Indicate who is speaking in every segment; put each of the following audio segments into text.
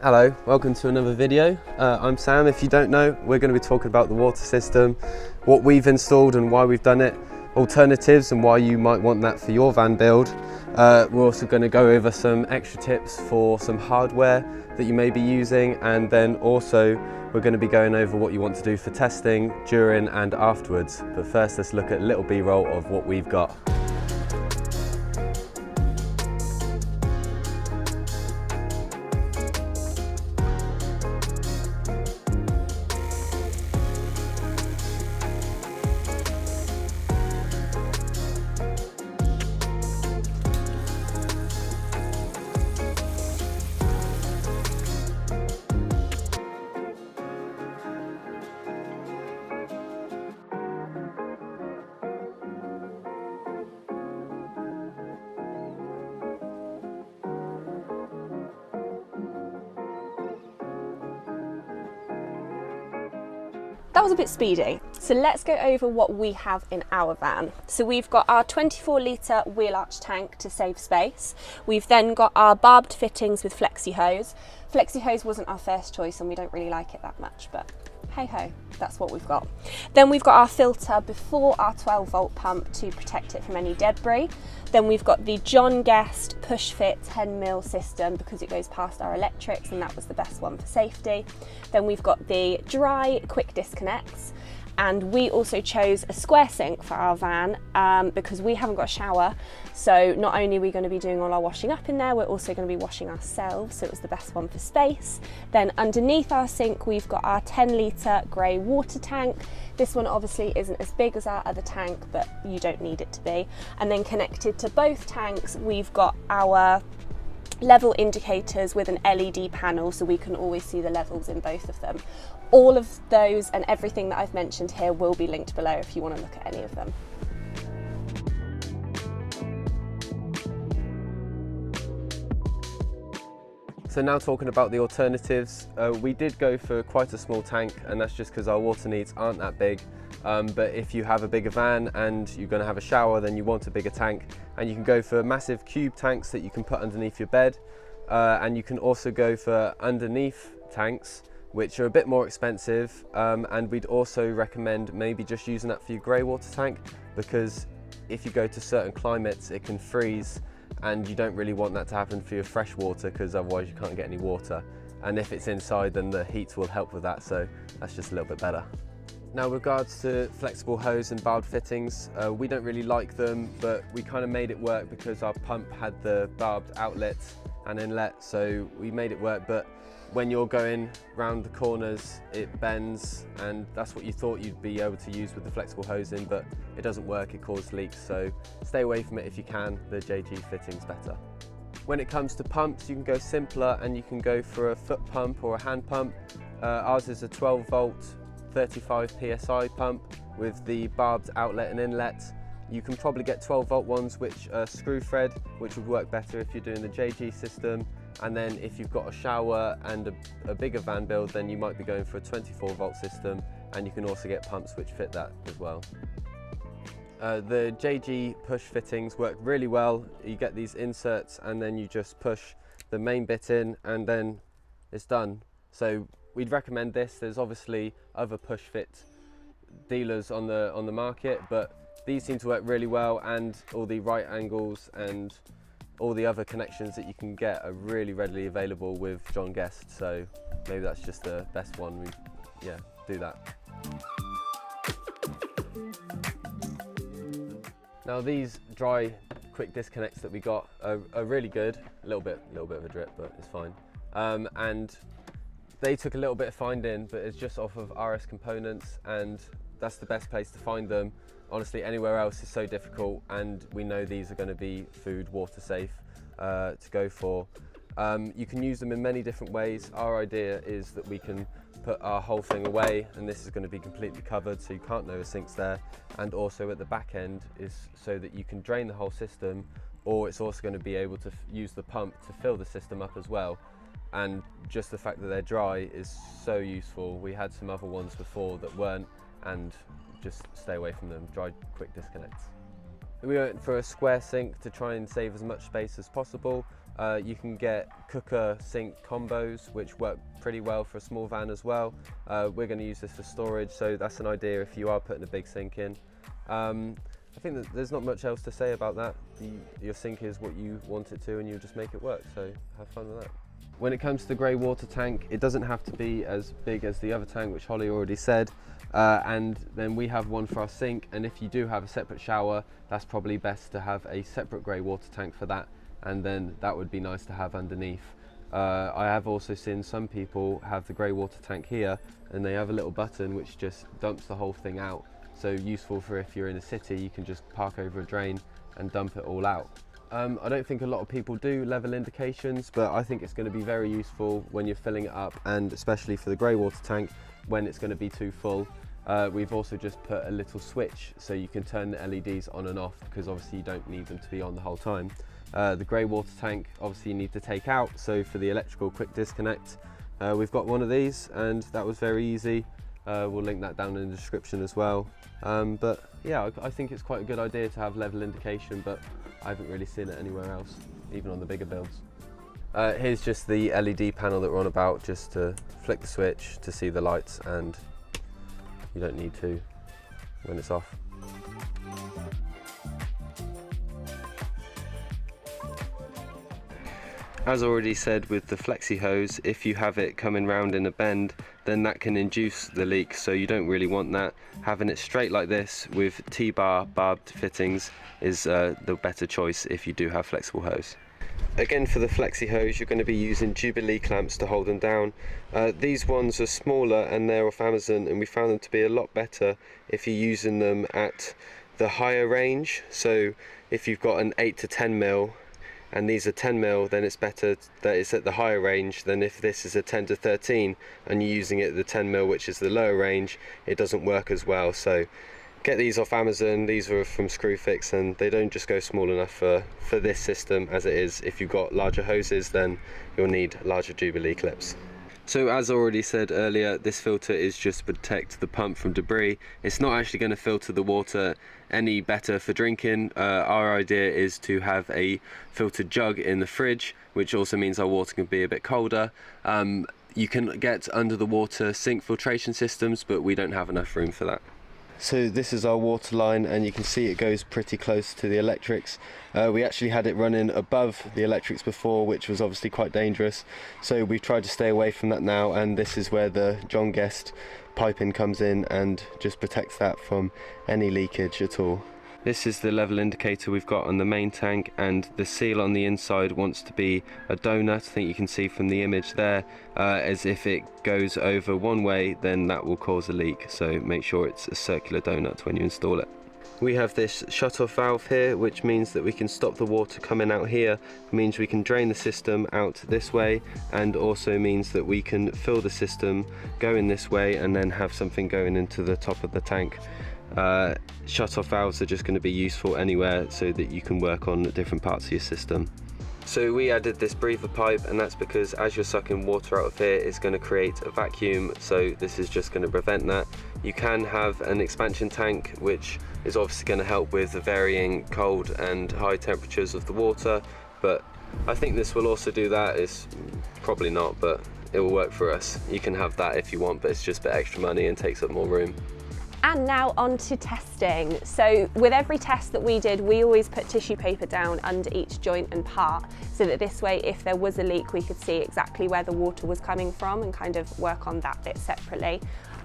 Speaker 1: Hello, welcome to another video. I'm Sam. If you don't know, we're going to be talking about the water system, what we've installed and why we've done it, alternatives and why you might want that for your van build. We're also going to go over some extra tips for some hardware that you may be using, and then also we're going to be going over what you want to do for testing during and afterwards. But first, let's look at a little B-roll of what we've got.
Speaker 2: That was a bit speedy. So let's go over what we have in our van. So we've got our 24-litre wheel arch tank to save space. We've then got our barbed fittings with flexi hose. Flexi hose wasn't our first choice and we don't really like it that much, but hey ho, that's what we've got. Then we've got our filter before our 12-volt pump to protect it from any debris. Then we've got the John Guest push fit 10mm system because it goes past our electrics and that was the best one for safety. Then we've got the dry quick disconnects, and we also chose a square sink for our van because we haven't got a shower. So not only are we going to be doing all our washing up in there, we're also going to be washing ourselves, so it was the best one for space. Then underneath our sink we've got our 10-litre grey water tank. This one obviously isn't as big as our other tank, but you don't need it to be. And then connected to both tanks we've got our level indicators with an LED panel, so we can always see the levels in both of them. All of those and everything that I've mentioned here will be linked below if you want to look at any of them.
Speaker 1: So now talking about the alternatives, we did go for quite a small tank, and that's just because our water needs aren't that big. But if you have a bigger van and you're going to have a shower, then you want a bigger tank, and you can go for massive cube tanks that you can put underneath your bed, and you can also go for underneath tanks which are a bit more expensive, and we'd also recommend maybe just using that for your grey water tank, because if you go to certain climates it can freeze and you don't really want that to happen for your fresh water, because otherwise you can't get any water, and if it's inside then the heat will help with that, so that's just a little bit better. Now, with regards to flexible hose and barbed fittings, we don't really like them, but we kind of made it work because our pump had the barbed outlet and inlet, so we made it work. But when you're going round the corners, it bends, and that's what you thought you'd be able to use with the flexible hosing, but it doesn't work, it causes leaks, so stay away from it if you can. The JG fitting's better. When it comes to pumps, you can go simpler and you can go for a foot pump or a hand pump. Ours is a 12-volt 35 psi pump with the barbed outlet and inlet. You can probably get 12-volt ones which are screw thread, which would work better if you're doing the JG system. And then if you've got a shower and a bigger van build, then you might be going for a 24-volt system, and you can also get pumps which fit that as well. The JG push fittings work really well. You get these inserts and then you just push the main bit in and then it's done. So we'd recommend this. There's obviously other push fit dealers on the market, but these seem to work really well, and all the right angles and all the other connections that you can get are really readily available with John Guest, so maybe that's just the best one. Yeah, do that. Now, these dry quick disconnects that we got are really good. A little bit of a drip, but it's fine. And they took a little bit of finding, but it's just off of RS Components, and that's the best place to find them. Honestly, anywhere else is so difficult, and we know these are going to be food, water safe to go for. You can use them in many different ways. Our idea is that we can put our whole thing away, and this is going to be completely covered, so you can't know a sink's there. And also at the back end is so that you can drain the whole system, or it's also going to be able to use the pump to fill the system up as well. And just the fact that they're dry is so useful. We had some other ones before that weren't, and just stay away from them. Dry quick disconnects. We went for a square sink to try and save as much space as possible. You can get cooker sink combos, which work pretty well for a small van as well. We're going to use this for storage, so that's an idea if you are putting a big sink in. I think that there's not much else to say about that. Your sink is what you want it to, and you just make it work, so have fun with that. When it comes to the grey water tank, it doesn't have to be as big as the other tank, which Holly already said. And then we have one for our sink, and if you do have a separate shower, that's probably best to have a separate grey water tank for that, and then that would be nice to have underneath. I have also seen some people have the grey water tank here, and they have a little button which just dumps the whole thing out. So useful for if you're in a city, you can just park over a drain and dump it all out. I don't think a lot of people do level indications, but I think it's going to be very useful when you're filling it up, and especially for the grey water tank when it's going to be too full. We've also just put a little switch so you can turn the LEDs on and off, because obviously you don't need them to be on the whole time. The grey water tank obviously you need to take out, so for the electrical quick disconnect, we've got one of these, and that was very easy. We'll link that down in the description as well. But yeah, I think it's quite a good idea to have level indication, but I haven't really seen it anywhere else, even on the bigger builds. Here's just the LED panel that we're on about, just to flick the switch to see the lights, and you don't need to when it's off. As already said with the flexi hose, if you have it coming round in a bend, then that can induce the leak, so you don't really want that. Having it straight like this with T-bar barbed fittings is the better choice if you do have flexible hose. Again, for the flexi hose, you're going to be using Jubilee clamps to hold them down. These ones are smaller and they're off Amazon, and we found them to be a lot better if you're using them at the higher range. So if you've got an 8 to 10 mil and these are 10 mil, then it's better that it's at the higher range than if this is a 10 to 13 and you're using it at the 10 mil, which is the lower range. It doesn't work as well. So get these off Amazon. These are from Screwfix, and they don't just go small enough for this system as it is. If you've got larger hoses, then you'll need larger Jubilee clips. So as already said earlier, this filter is just to protect the pump from debris. It's not actually going to filter the water any better for drinking. Our idea is to have a filtered jug in the fridge, which also means our water can be a bit colder. You can get under the water sink filtration systems, but we don't have enough room for that. So this is our water line, and you can see it goes pretty close to the electrics. We actually had it running above the electrics before, which was obviously quite dangerous. So we've tried to stay away from that now, and this is where the John Guest piping comes in and just protects that from any leakage at all. This is the level indicator we've got on the main tank, and the seal on the inside wants to be a donut. I think you can see from the image there, as if it goes over one way, then that will cause a leak. So make sure it's a circular donut when you install it. We have this shut-off valve here, which means that we can stop the water coming out here. It means we can drain the system out this way, and also means that we can fill the system going this way and then have something going into the top of the tank. Shut-off valves are just going to be useful anywhere so that you can work on different parts of your system. So we added this breather pipe, and that's because as you're sucking water out of here, it's going to create a vacuum, so this is just going to prevent that. You can have an expansion tank, which is obviously going to help with the varying cold and high temperatures of the water, but I think this will also do that. It's probably not, but it will work for us. You can have that if you want, but it's just a bit extra money and takes up more room.
Speaker 2: And now on to testing. So with every test that we did, we always put tissue paper down under each joint and part, so that this way, if there was a leak, we could see exactly where the water was coming from and kind of work on that bit separately.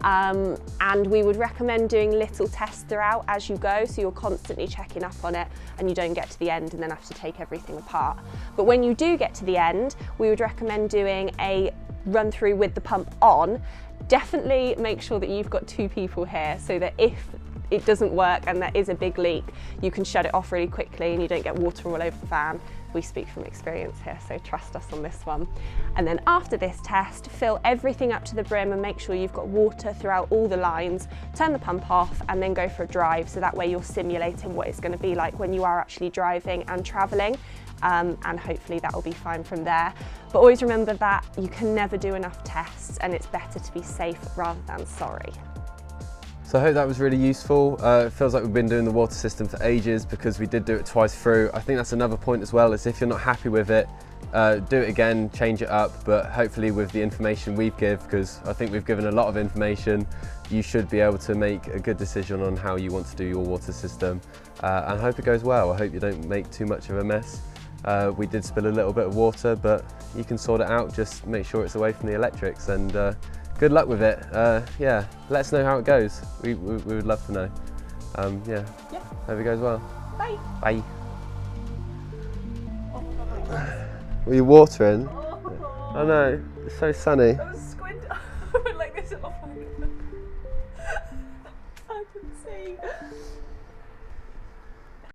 Speaker 2: And we would recommend doing little tests throughout as you go, so you're constantly checking up on it and you don't get to the end and then have to take everything apart. But when you do get to the end, we would recommend doing a run through with the pump on. Definitely make sure that you've got 2 people here, so that if it doesn't work and there is a big leak, you can shut it off really quickly and you don't get water all over the van. We speak from experience here, so trust us on this one. And then after this test, fill everything up to the brim and make sure you've got water throughout all the lines. Turn the pump off and then go for a drive, so that way you're simulating what it's going to be like when you are actually driving and travelling. And hopefully that will be fine from there. But always remember that you can never do enough tests, and it's better to be safe rather than sorry.
Speaker 1: So I hope that was really useful. It feels like we've been doing the water system for ages because we did do it twice through. I think that's another point as well, is if you're not happy with it, do it again, change it up, but hopefully with the information we've given, because I think we've given a lot of information, you should be able to make a good decision on how you want to do your water system. And I hope it goes well. I hope you don't make too much of a mess. We did spill a little bit of water, but you can sort it out, just make sure it's away from the electrics, and good luck with it. Yeah, let us know how it goes. We would love to know. Yeah, hope it goes well.
Speaker 2: Bye.
Speaker 1: Bye. Were you watering? Oh no, it's so sunny.